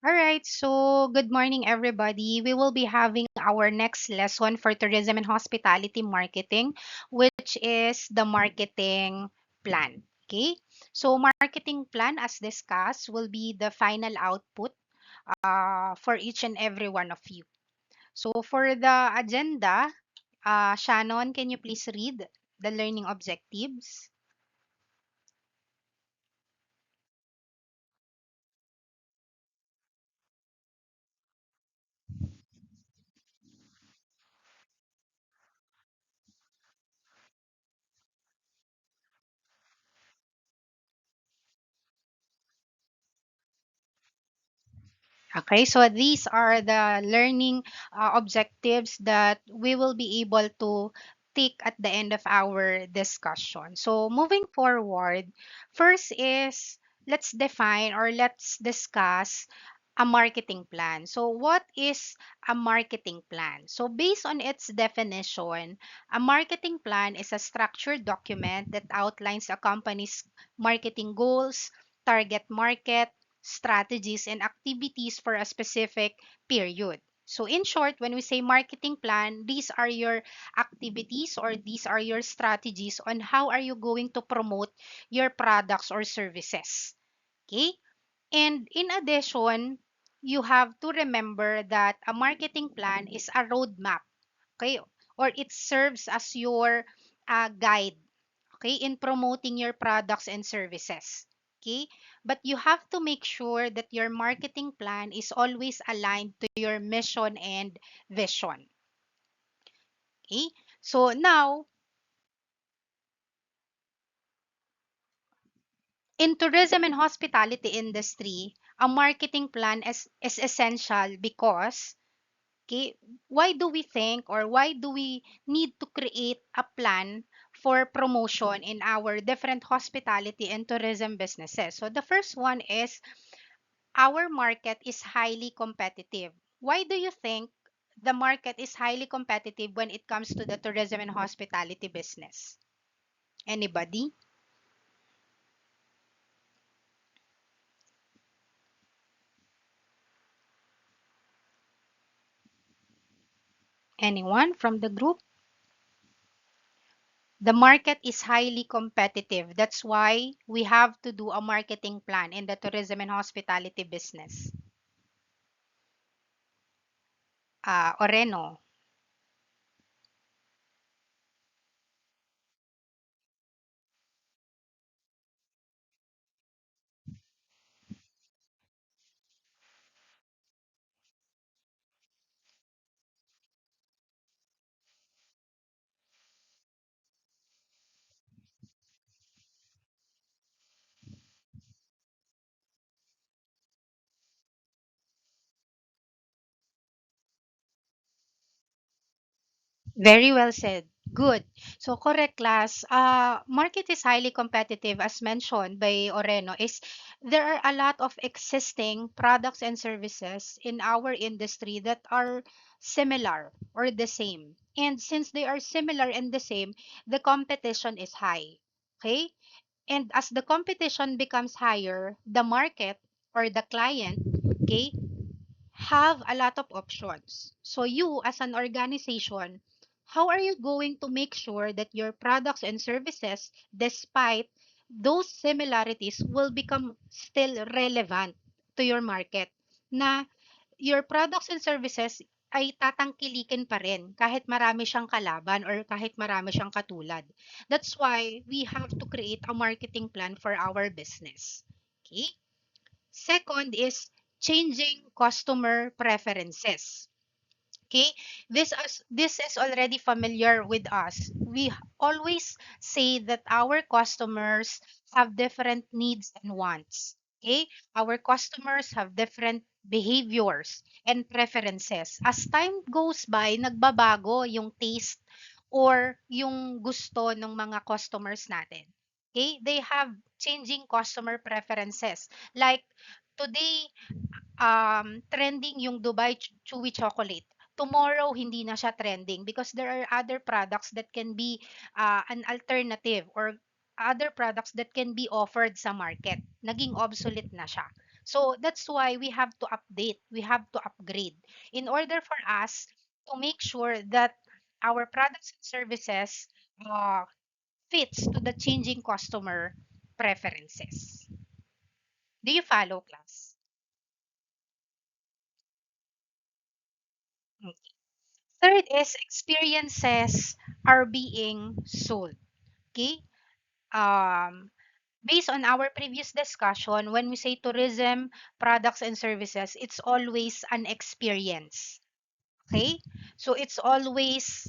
All right, so good morning, everybody. We will be having our next lesson for tourism and hospitality marketing, which is the marketing plan. Okay, so marketing plan, as discussed, will be the final output for each and every one of you. So for the agenda, Shannon, can you please read the learning objectives? Okay, so these are the learning objectives that we will be able to take at the end of our discussion. So moving forward, first is let's define or let's discuss a marketing plan. So what is a marketing plan? So based on its definition, a marketing plan is a structured document that outlines a company's marketing goals, target market, strategies, and activities for a specific period. So, in short, when we say marketing plan, these are your activities or these are your strategies on how are you going to promote your products or services. Okay? And in addition, you have to remember that a marketing plan is a roadmap, okay? Or it serves as your guide, okay, in promoting your products and services. Okay, but you have to make sure that your marketing plan is always aligned to your mission and vision. Okay, so now in tourism and hospitality industry, a marketing plan is essential because okay, why do we think or why do we need to create a plan for promotion in our different hospitality and tourism businesses? So the first one is our market is highly competitive. Why do you think the market is highly competitive when it comes to the tourism and hospitality business? Anybody? Anyone from the group? The market is highly competitive. That's why we have to do a marketing plan in the tourism and hospitality business. Oreno. Very well said. Good. So correct class. Market is highly competitive as mentioned by Oreno is there are a lot of existing products and services in our industry that are similar or the same. And since they are similar and the same, the competition is high. Okay? And as the competition becomes higher, the market or the client, okay, have a lot of options. So you as an organization, how are you going to make sure that your products and services, despite those similarities, will become still relevant to your market? Na your products and services ay tatangkilikin pa rin kahit marami siyang kalaban or kahit marami siyang katulad. That's why we have to create a marketing plan for our business. Okay? Second is changing customer preferences. Okay, this is already familiar with us. We always say that our customers have different needs and wants. Okay, our customers have different behaviors and preferences. As time goes by, nagbabago yung taste or yung gusto ng mga customers natin. Okay, they have changing customer preferences. Like today, trending yung Dubai Chewy chocolate. Tomorrow, hindi na siya trending because there are other products that can be an alternative or other products that can be offered sa market. Naging obsolete na siya. So that's why we have to update, we have to upgrade in order for us to make sure that our products and services uh, fits to the changing customer preferences. Do you follow, class? Okay. Third is experiences are being sold. Okay. Um, Based on our previous discussion, when we say tourism, products and services, it's always an experience. Okay. So it's always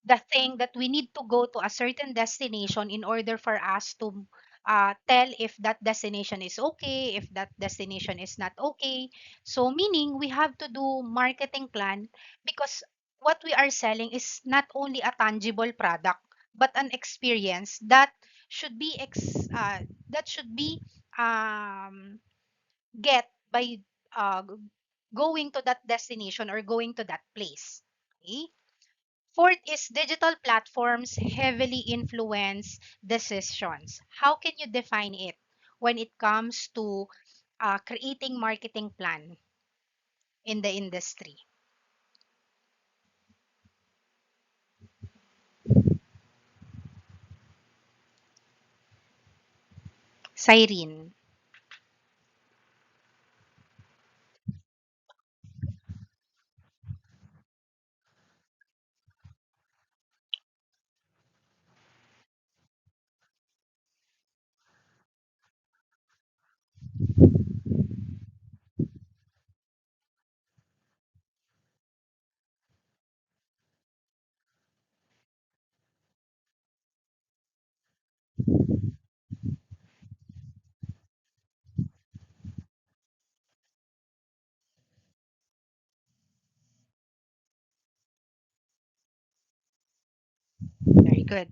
the thing that we need to go to a certain destination in order for us to tell if that destination is okay, if that destination is not okay. So, meaning we have to do marketing plan because what we are selling is not only a tangible product but an experience that should be that should be um, get by g- going to that destination or going to that place. Okay? Fourth is digital platforms heavily influence decisions. How can you define it when it comes to creating marketing plan in the industry? Cyrene. Very good.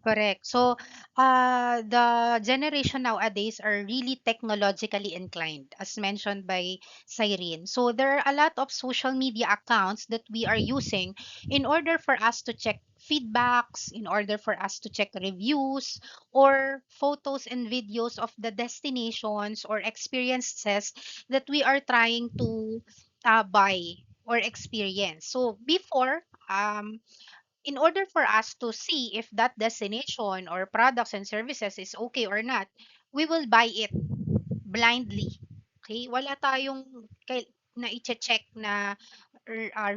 Correct. So, the generation nowadays are really technologically inclined, as mentioned by Cyrene. So, there are a lot of social media accounts that we are using in order for us to check feedbacks, in order for us to check reviews or photos and videos of the destinations or experiences that we are trying to buy or experience. So, before, in order for us to see if that destination or products and services is okay or not, we will buy it blindly. Okay? Wala tayong na i-check na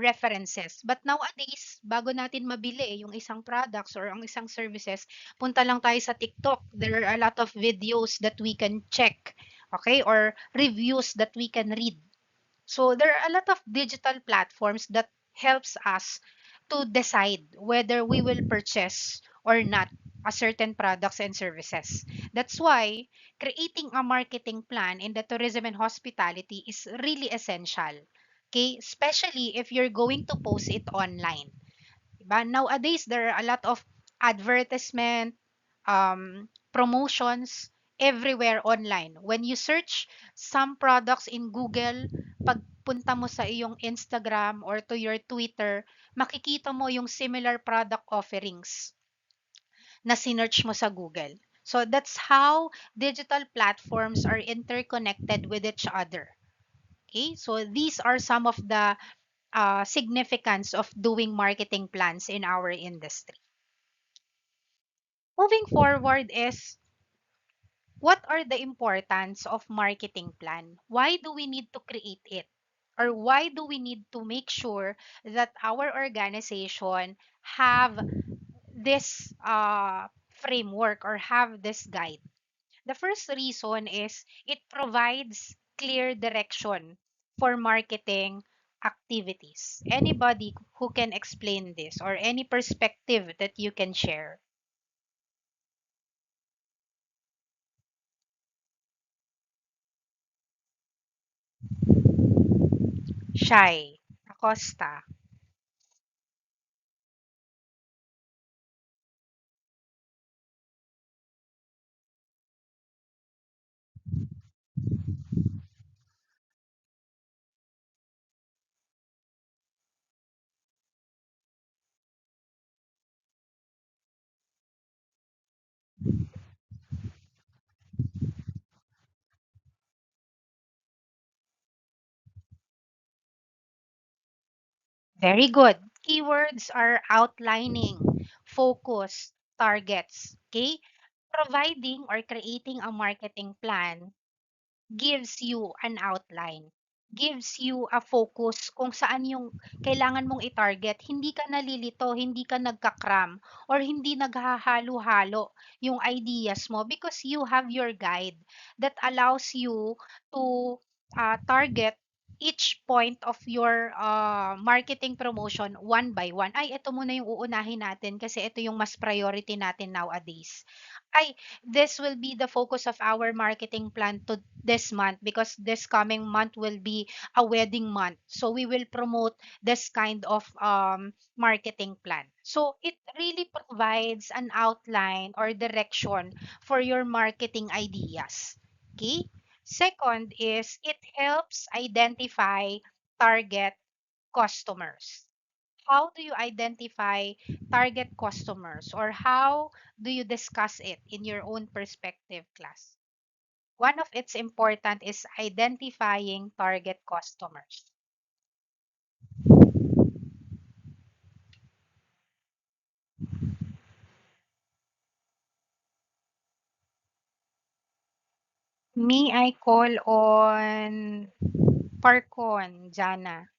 references. But nowadays, bago natin mabili yung isang products or ang isang services, punta lang tayo sa TikTok. There are a lot of videos that we can check. Okay? Or reviews that we can read. So there are a lot of digital platforms that helps us to decide whether we will purchase or not a certain products and services. That's why creating a marketing plan in the tourism and hospitality is really essential. Okay, especially if you're going to post it online. Diba? Nowadays, there are a lot of advertisement, promotions everywhere online. When you search some products in Google, pagpunta mo sa iyong Instagram or to your Twitter, makikita mo yung similar product offerings na sinearch mo sa Google. So that's how digital platforms are interconnected with each other. Okay, so these are some of the significance of doing marketing plans in our industry. Moving forward is what are the importance of marketing plan? Why do we need to create it? Or why do we need to make sure that our organization have this framework or have this guide? The first reason is it provides clear direction for marketing activities. Anybody who can explain this or any perspective that you can share? Shy, Acosta. Very good. Keywords are outlining, focus, targets. Okay? Providing or creating a marketing plan gives you an outline, gives you a focus kung saan yung kailangan mong i-target. Hindi ka nalilito, hindi ka nagkakram, or hindi naghahalo-halo yung ideas mo because you have your guide that allows you to target each point of your marketing promotion one by one. Ay, ito muna yung uunahin natin kasi ito yung mas priority natin nowadays. Ay, this will be the focus of our marketing plan to this month because this coming month will be a wedding month. So we will promote this kind of marketing plan. So it really provides an outline or direction for your marketing ideas. Okay? Second is it helps identify target customers. How do you identify target customers or how do you discuss it in your own perspective class? One of its important is identifying target customers. Me, I call on Parkon, Jana.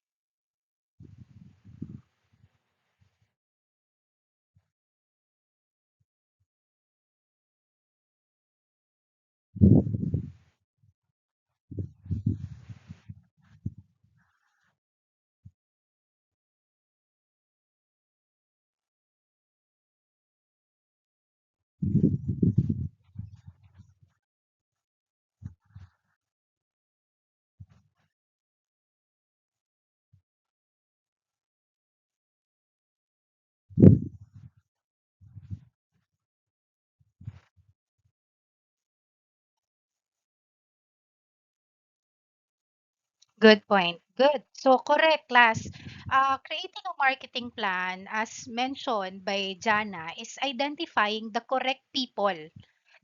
Good point. Good. So correct, class. Creating a marketing plan, as mentioned by Jana, is identifying the correct people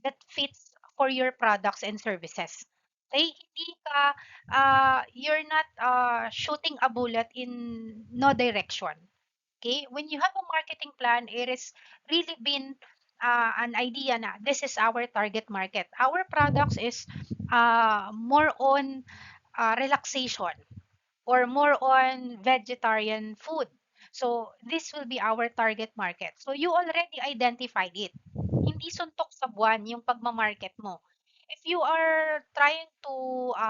that fits for your products and services. Okay, hindi ka, you're not shooting a bullet in no direction. Okay, when you have a marketing plan, it is really been an idea na this is our target market. Our products is more on relaxation or more on vegetarian food. So this will be our target market. So you already identified it. Hindi suntok sa buwan yung pagmamarket mo. If you are trying to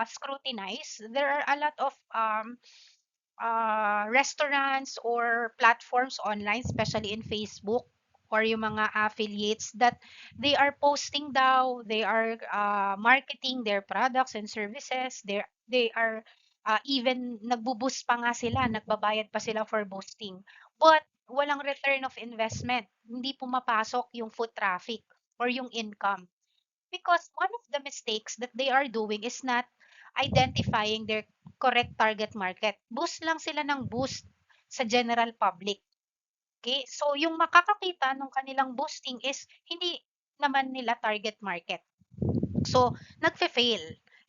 scrutinize, there are a lot of restaurants or platforms online, especially in Facebook or yung mga affiliates that they are posting daw, they are marketing their products and services, they are even nagbo-boost pa nga sila, nagbabayad pa sila for boosting. But walang return of investment, hindi pumapasok yung foot traffic or yung income. Because one of the mistakes that they are doing is not identifying their correct target market. Boost lang sila ng boost sa general public. Okay? So, yung makakakita ng kanilang boosting is hindi naman nila target market. So, nagfe-fail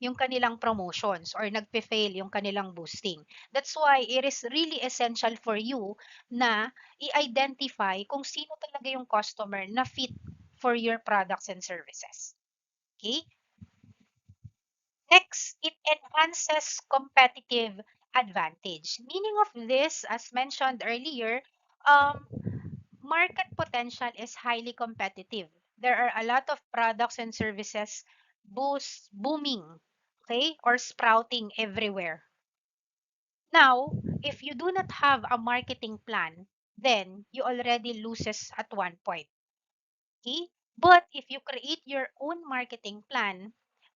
yung kanilang promotions or nagpe-fail yung kanilang boosting. That's why it is really essential for you na i-identify kung sino talaga yung customer na fit for your products and services. Okay? Next, it enhances competitive advantage. Meaning of this, as mentioned earlier, um, market potential is highly competitive. There are a lot of products and services booming, okay, or sprouting everywhere. Now, if you do not have a marketing plan, then you already loses at one point. Okay? But if you create your own marketing plan,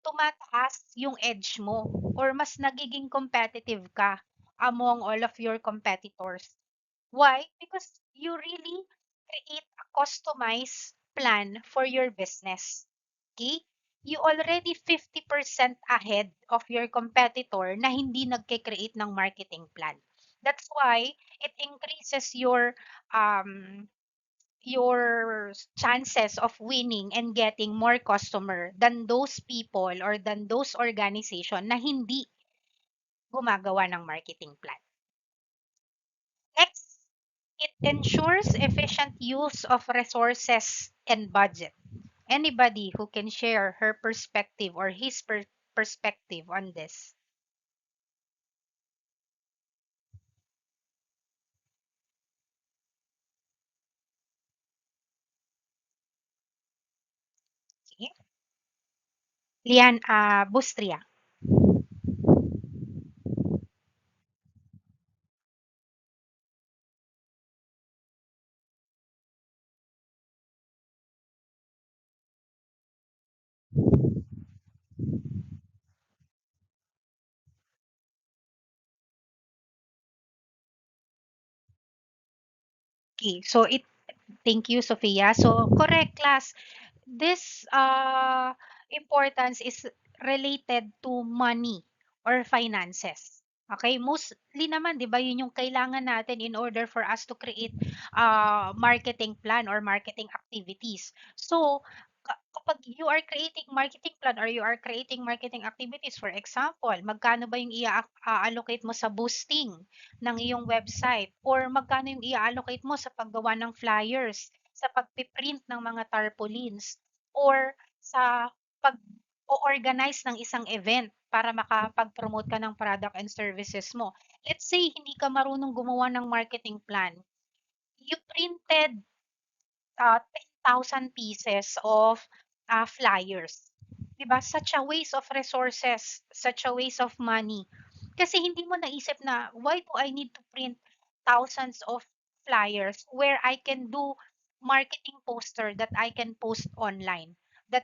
tumataas yung edge mo or mas nagiging competitive ka among all of your competitors. Why? Because you really create a customized plan for your business. Okay? You already 50% ahead of your competitor na hindi nagke-create ng marketing plan. That's why it increases your chances of winning and getting more customer than those people or than those organization na hindi gumagawa ng marketing plan. It ensures efficient use of resources and budget. Anybody who can share her perspective or his perspective on this. Okay. Lian Bustria. Okay. Thank you, Sophia. So correct, class. This importance is related to money or finances. Okay, mostly naman, 'di ba, yun yung kailangan natin in order for us to create marketing plan or marketing activities. So, kapag you are creating marketing plan or you are creating marketing activities, for example, magkano ba yung allocate mo sa boosting ng iyong website or magkano yung i-allocate mo sa paggawa ng flyers, sa pagpiprint ng mga tarpaulins, or sa pag-organize ng isang event para makapag-promote ka ng product and services mo. Let's say, hindi ka marunong gumawa ng marketing plan. You printed 10,000 pieces of flyers. Diba? Such a waste of resources, such a waste of money. Kasi hindi mo naisip na, why do I need to print thousands of flyers where I can do marketing poster that I can post online, that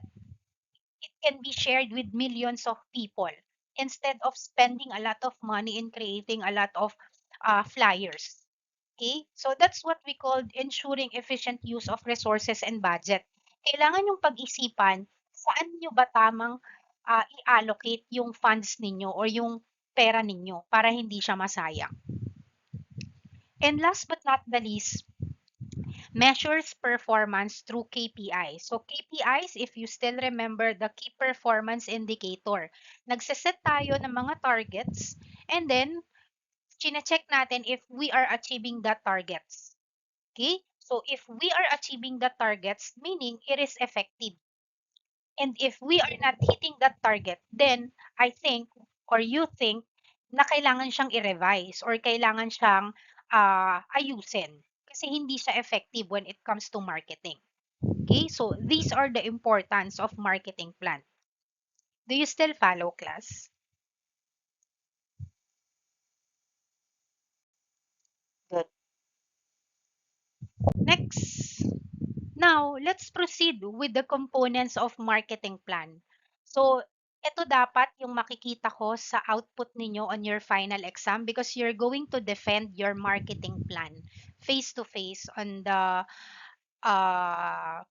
it can be shared with millions of people instead of spending a lot of money in creating a lot of flyers. Okay? So that's what we call ensuring efficient use of resources and budget. Kailangan yung pag-isipan saan nyo ba tamang i-allocate yung funds ninyo or yung pera ninyo para hindi siya masayang. And last but not the least, measures performance through KPIs. So KPIs, if you still remember the key performance indicator, nagsiset tayo ng mga targets and then chine-check natin if we are achieving the targets. Okay? So if we are achieving the targets, meaning it is effective. And if we are not hitting that target, then I think or you think na kailangan siyang i-revise or kailangan siyang ayusin kasi hindi siya effective when it comes to marketing. Okay? So these are the importance of marketing plan. Do you still follow, class? Good. Next. Now, let's proceed with the components of marketing plan. So, ito dapat yung makikita ko sa output ninyo on your final exam because you're going to defend your marketing plan face to face on the uh,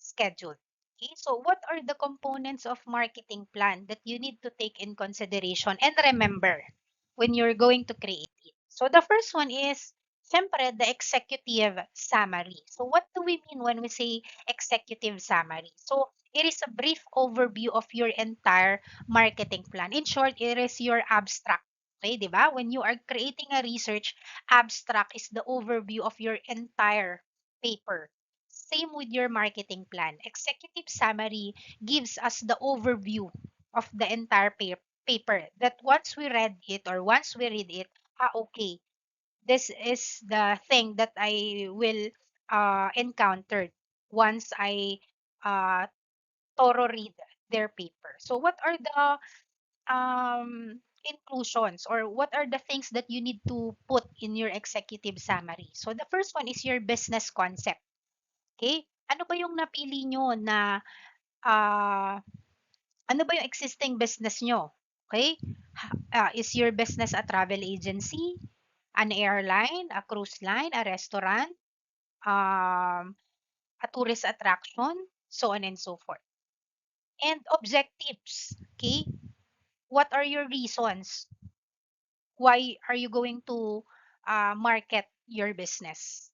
schedule. Okay, so what are the components of marketing plan that you need to take in consideration and remember when you're going to create it? So the first one is, syempre, the executive summary. So what do we mean when we say executive summary? So it is a brief overview of your entire marketing plan. In short, it is your abstract. Okay, di ba? When you are creating a research, abstract is the overview of your entire paper. Same with your marketing plan. Executive summary gives us the overview of the entire paper that once we read it or once we read it, okay, this is the thing that I will encounter once I uh, thorough read their paper. So what are the inclusions or what are the things that you need to put in your executive summary? So the first one is your business concept. Okay? Ano ba yung napili nyo na, ah, ano ba yung existing business nyo? Okay? Is your business a travel agency, an airline, a cruise line, a restaurant, um, a tourist attraction, so on and so forth. And objectives. Okay? What are your reasons? Why are you going to market your business?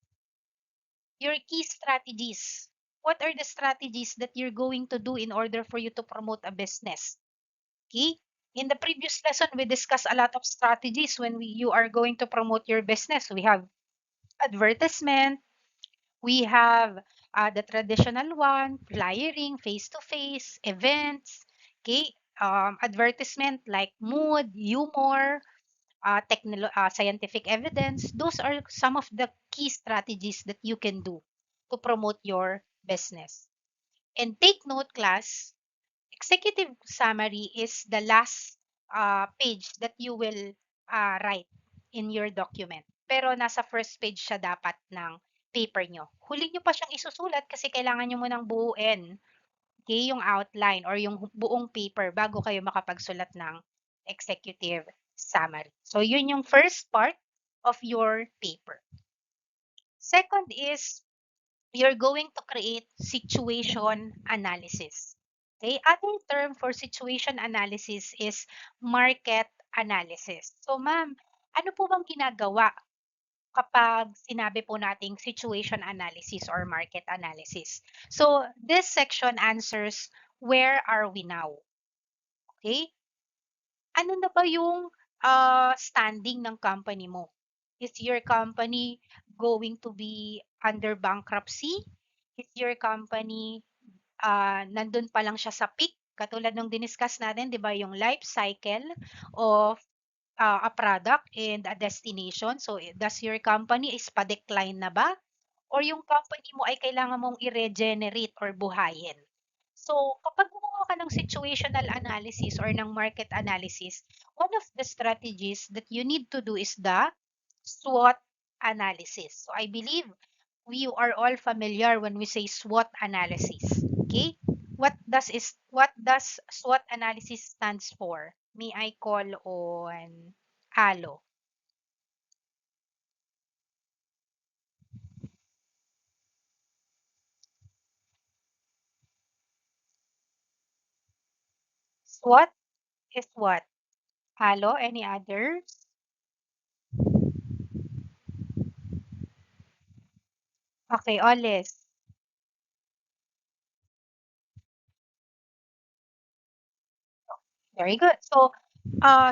Your key strategies. What are the strategies that you're going to do in order for you to promote a business? Okay? In the previous lesson, we discussed a lot of strategies when you are going to promote your business. We have Advertisement, we have the traditional one, flyering, face-to-face, events, okay? Advertisement like mood, humor, scientific evidence. Those are some of the key strategies that you can do to promote your business. And take note, class, executive summary is the last page that you will write in your document. Pero nasa first page siya dapat ng paper nyo. Huli nyo pa siyang isusulat kasi kailangan nyo munang buuin, okay, yung outline or yung buong paper bago kayo makapagsulat ng executive summary. So yun yung first part of your paper. Second is you're going to create situation analysis. Okay, other term for situation analysis is market analysis. So ma'am, ano po bang ginagawa kapag sinabi po nating situation analysis or market analysis? So this section answers where are we now? Okay? Ano na ba yung standing ng company mo? Is your company going to be under bankruptcy? Is your company nandun pa lang siya sa peak? Katulad ng diniscuss natin, di ba, yung life cycle of a product and a destination. So, does your company is pa-decline na ba? Or yung company mo ay kailangan mong i-regenerate or buhayin? So, kapag gumawa ka ng situational analysis or ng market analysis, one of the strategies that you need to do is the SWOT analysis. So, I believe we are all familiar when we say SWOT analysis. Okay? What does SWOT analysis stands for? May I call on Alo? SWOT is what? Alo, any others? Okay, Olis. Very good. So,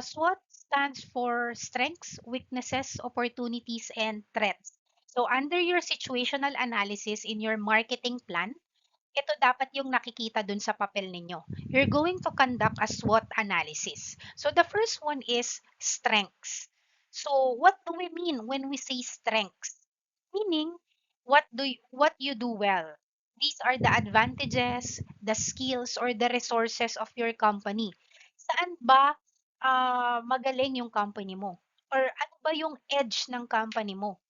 SWOT stands for strengths, weaknesses, opportunities, and threats. So, under your situational analysis in your marketing plan, ito dapat yung nakikita dun sa papel ninyo. You're going to conduct a SWOT analysis. So, the first one is strengths. So, what do we mean when we say strengths? Meaning, what you do well. These are the advantages, the skills, or the resources of your company. Saan ba magaling yung company mo? Or ano ba yung edge ng company mo?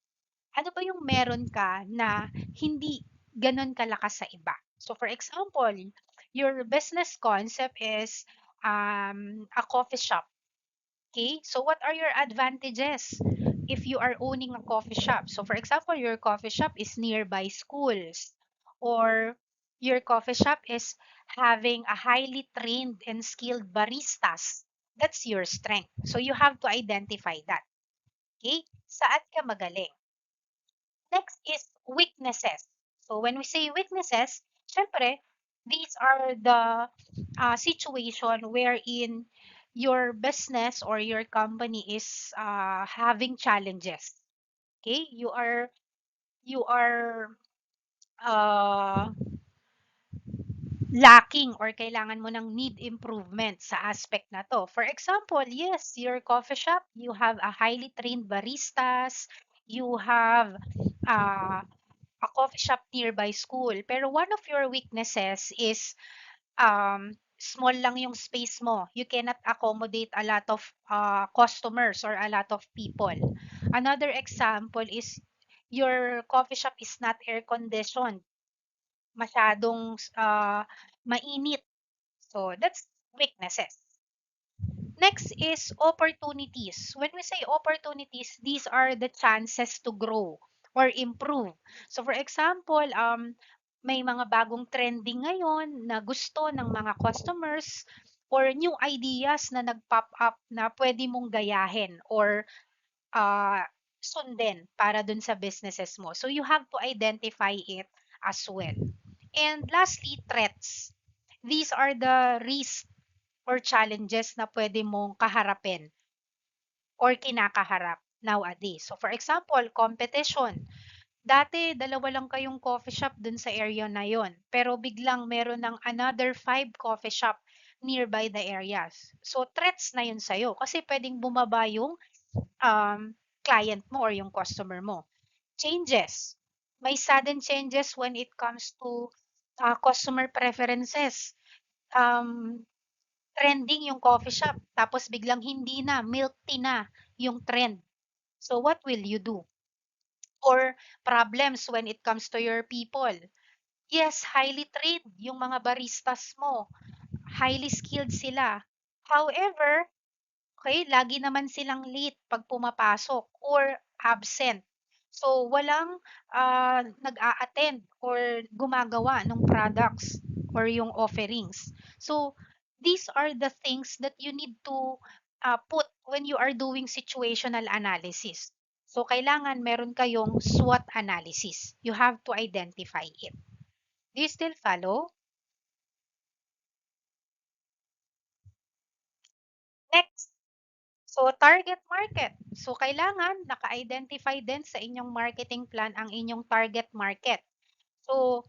Ano ba yung meron ka na hindi gano'n kalakas sa iba? So for example, your business concept is a coffee shop. Okay, so what are your advantages if you are owning a coffee shop? So for example, your coffee shop is nearby schools, or your coffee shop is having a highly trained and skilled baristas. That's your strength. So you have to identify that. Okay, saan ka magaling? Next is weaknesses. So when we say weaknesses, syempre, these are the situation wherein your business or your company is having challenges. Okay, you are uh, lacking or kailangan mo ng need improvement sa aspect na to. For example, yes, your coffee shop, you have a highly trained baristas, you have uh, a coffee shop nearby school. Pero one of your weaknesses is small lang yung space mo. You cannot accommodate a lot of customers or a lot of people. Another example is your coffee shop is not air conditioned. Masyadong mainit. So that's weaknesses. Next is opportunities. When we say opportunities, these are the chances to grow or improve. So for example, may mga bagong trending ngayon na gusto ng mga customers or new ideas na nag-pop up na pwede mong gayahin or uh, sundin para dun sa businesses mo. So you have to identify it as well. And lastly, threats. These are the risks or challenges na pwede mong kaharapin or kinakaharap. nowadays. So for example, competition. Dati, dalawa lang kayong coffee shop dun sa area na yon. Pero biglang meron ng another 5 coffee shop nearby the areas. So threats na yun sa'yo kasi pwedeng bumaba yung um, client mo or yung customer mo. Changes. May sudden changes when it comes to customer preferences. Um, Trending yung coffee shop, tapos biglang hindi na, milk tea na yung trend. So what will you do? Or problems when it comes to your people. Yes, highly trained yung mga baristas mo. Highly skilled sila. However, okay, lagi naman silang late pag pumapasok or absent. So, walang nag-a-attend or gumagawa ng products or yung offerings. So, these are the things that you need to put when you are doing situational analysis. So, kailangan meron kayong SWOT analysis. You have to identify it. Do you still follow? Next. So, target market. So, kailangan naka-identify din sa inyong marketing plan ang inyong target market. So,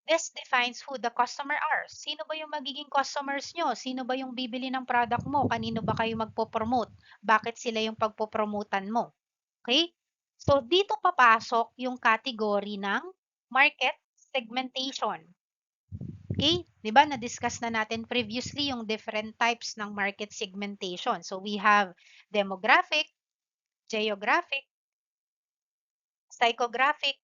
this defines who the customer are. Sino ba yung magiging customers nyo? Sino ba yung bibili ng product mo? Kanino ba kayo magpo-promote? Bakit sila yung pagpo-promotan mo? Okay? So, dito papasok yung category ng market segmentation. Okay? 'Di ba na-discuss na natin previously yung different types ng market segmentation. So, we have demographic, geographic, psychographic,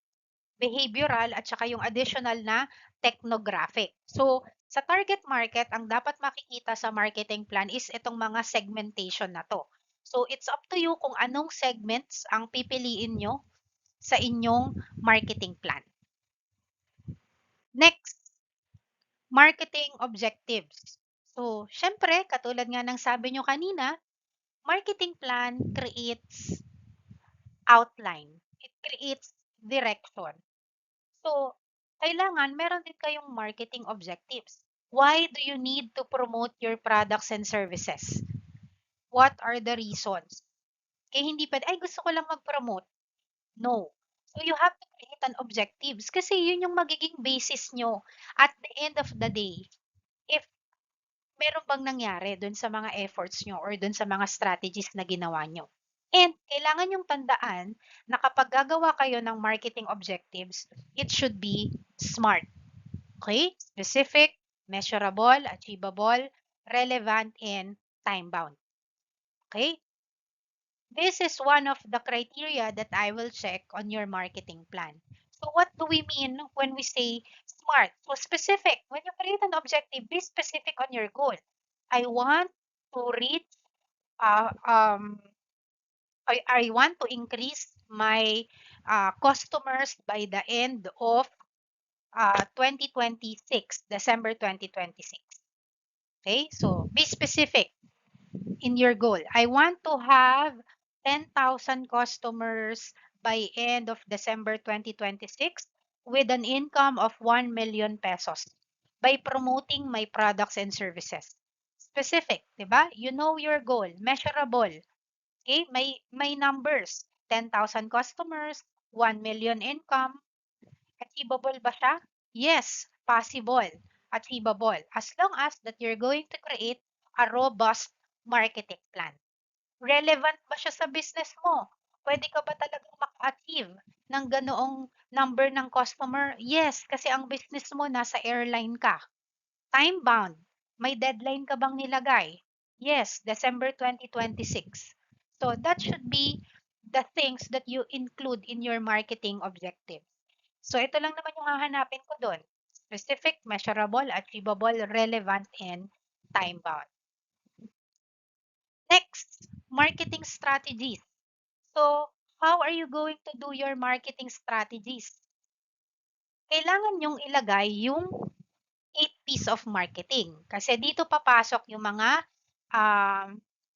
behavioral, at saka yung additional na technographic. So, sa target market, ang dapat makikita sa marketing plan is itong mga segmentation na to. So, it's up to you kung anong segments ang pipiliin nyo sa inyong marketing plan. Next, marketing objectives. So, syempre, katulad nga ng sabi nyo kanina, marketing plan creates outline. It creates direction. So, kailangan meron din kayong marketing objectives. Why do you need to promote your products and services? What are the reasons? Kaya hindi pwede, ay gusto ko lang mag-promote. No. So, you have to create an objectives kasi yun yung magiging basis nyo at the end of the day. If meron bang nangyari dun sa mga efforts nyo or dun sa mga strategies na ginawa nyo. And kailangan yung tandaan na kapag gagawa kayo ng marketing objectives, it should be SMART. Okay? Specific, measurable, achievable, relevant, and time-bound. Okay? This is one of the criteria that I will check on your marketing plan. So what do we mean when we say SMART? So specific. When you create an objective, be specific on your goal. I want to reach, uh, um, I want to increase my customers by the end of 2026, December 2026. Okay, so be specific in your goal. I want to have 10,000 customers by end of December 2026 with an income of 1 million pesos by promoting my products and services. Specific, 'di ba? You know your goal, measurable. Okay? May numbers. 10,000 customers, 1 million income. Achievable ba siya? Yes, possible. Achievable. As long as that you're going to create a robust marketing plan. Relevant ba siya sa business mo? Pwede ka ba talagang maka-achieve ng ganoong number ng customer? Yes, kasi ang business mo nasa airline ka. Time-bound. May deadline ka bang nilagay? Yes, December 2026. So that should be the things that you include in your marketing objective. So ito lang naman yung hahanapin ko doon. Specific, measurable, achievable, relevant, and time-bound. Next, marketing strategies. So, how are you going to do your marketing strategies? Kailangan yung ilagay yung 8 piece of marketing. Kasi dito papasok yung mga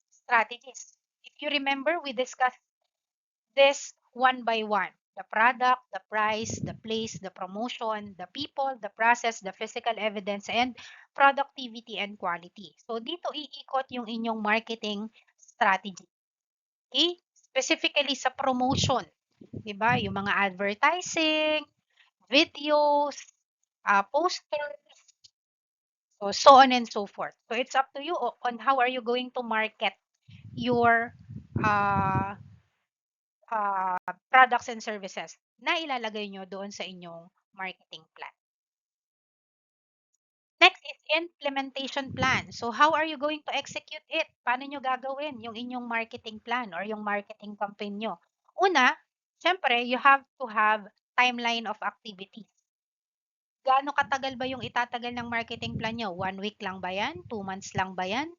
strategies. If you remember, we discussed this one by one. The product, the price, the place, the promotion, the people, the process, the physical evidence, and productivity and quality. So, dito iikot yung inyong marketing strategy. Okay? specifically sa promotion, 'di ba? Yung mga advertising, videos, posters, so on and so forth. So it's up to you on how are you going to market your uh, products and services na ilalagay nyo doon sa inyong marketing plan. Next is implementation plan. So how are you going to execute it? Paano nyo gagawin yung inyong marketing plan or yung marketing campaign nyo? Una, syempre, you have to have timeline of activities. Gaano katagal ba yung itatagal ng marketing plan nyo? 1 week lang ba yan? 2 months lang ba yan?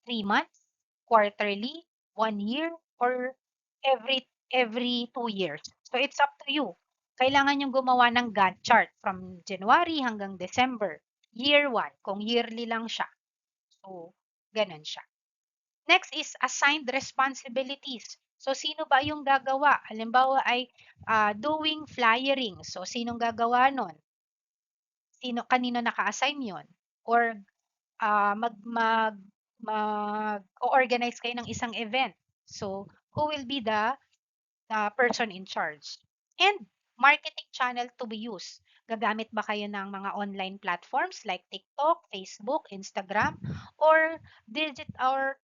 3 months? Quarterly? 1 year? Or every 2 years? So it's up to you. Kailangan yung gumawa ng Gantt chart from January hanggang December. Year 1, kung yearly lang siya. So, ganun siya. Next is assigned responsibilities. So, sino ba yung gagawa? Halimbawa ay doing flyering. So, sinong gagawa nun? Kanino naka-assign yun? Or uh, mag, mag, mag-organize kayo ng isang event. So, who will be the person in charge? And marketing channel to be used. Gagamit ba kayo ng mga online platforms like TikTok, Facebook, Instagram, or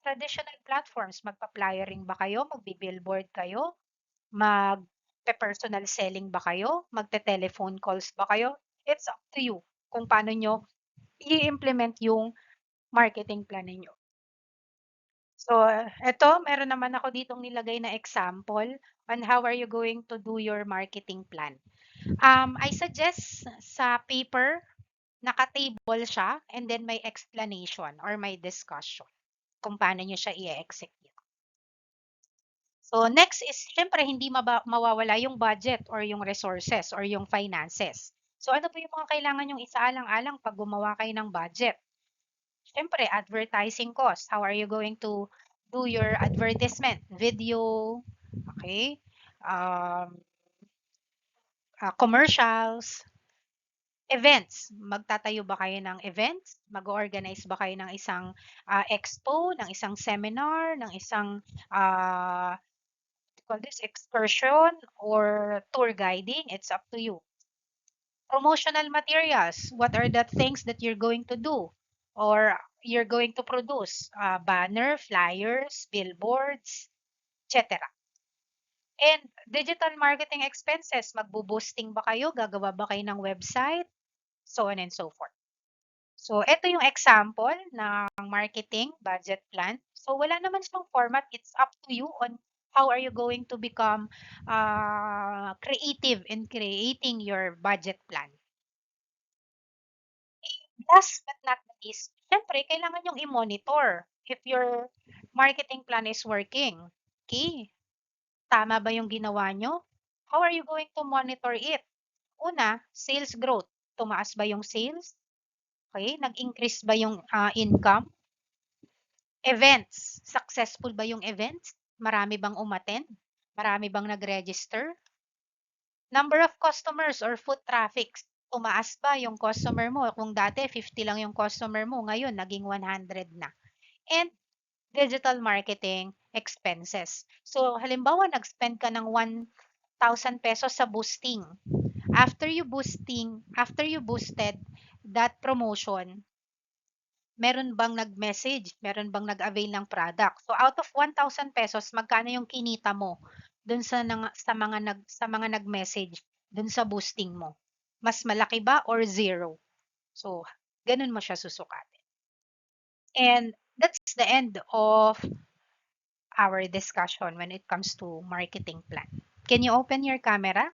traditional platforms? Magpa-flyering ba kayo? Magbi-billboard kayo? Magpe-personal selling ba kayo? Magte-telephone calls ba kayo? It's up to you kung paano nyo i-implement yung marketing plan ninyo. So, eto, meron naman ako ditong nilagay na example on how are you going to do your marketing plan. I suggest sa paper, naka-table siya and then may explanation or may discussion kung paano nyo siya i-execute. So next is, syempre, hindi mawawala yung budget or yung resources or yung finances. So ano po yung mga kailangan yung isaalang-alang pag gumawa kayo ng budget? Syempre, advertising cost. How are you going to do your advertisement? Video, okay? Um, commercials, events. Magtatayo ba kayo ng events? Mag-organize ba kayo ng isang expo, ng isang seminar, ng isang call this excursion or tour guiding? It's up to you. Promotional materials. What are the things that you're going to do or you're going to produce? Banner, flyers, billboards, etc. And digital marketing expenses. Magbo-boosting ba kayo? Gagawa ba kayo ng website? So on and so forth. So, ito yung example ng marketing budget plan. So, wala naman siyang format. It's up to you on how are you going to become creative in creating your budget plan. Last but not the least, syempre, kailangan yung i-monitor if your marketing plan is working. Okay, tama ba yung ginawa nyo? How are you going to monitor it? Una, sales growth. Tumaas ba yung sales? Okay, nag-increase ba yung income? Events, successful ba yung events? Marami bang umattend? Marami bang nag-register? Number of customers or foot traffic, tumaas ba yung customer mo? Kung dati 50 lang yung customer mo, ngayon naging 100 na. And digital marketing expenses. So halimbawa nag-spend ka ng 1,000 pesos sa boosting. After you boosted that promotion, meron bang nag-message, meron bang nag-avail ng product. So out of 1,000 pesos, magkano yung kinita mo dun sa mga nag-message dun sa boosting mo? Mas malaki ba or zero? So ganun mo siya susukatin. And that's the end of our discussion when it comes to marketing plan. Can you open your camera?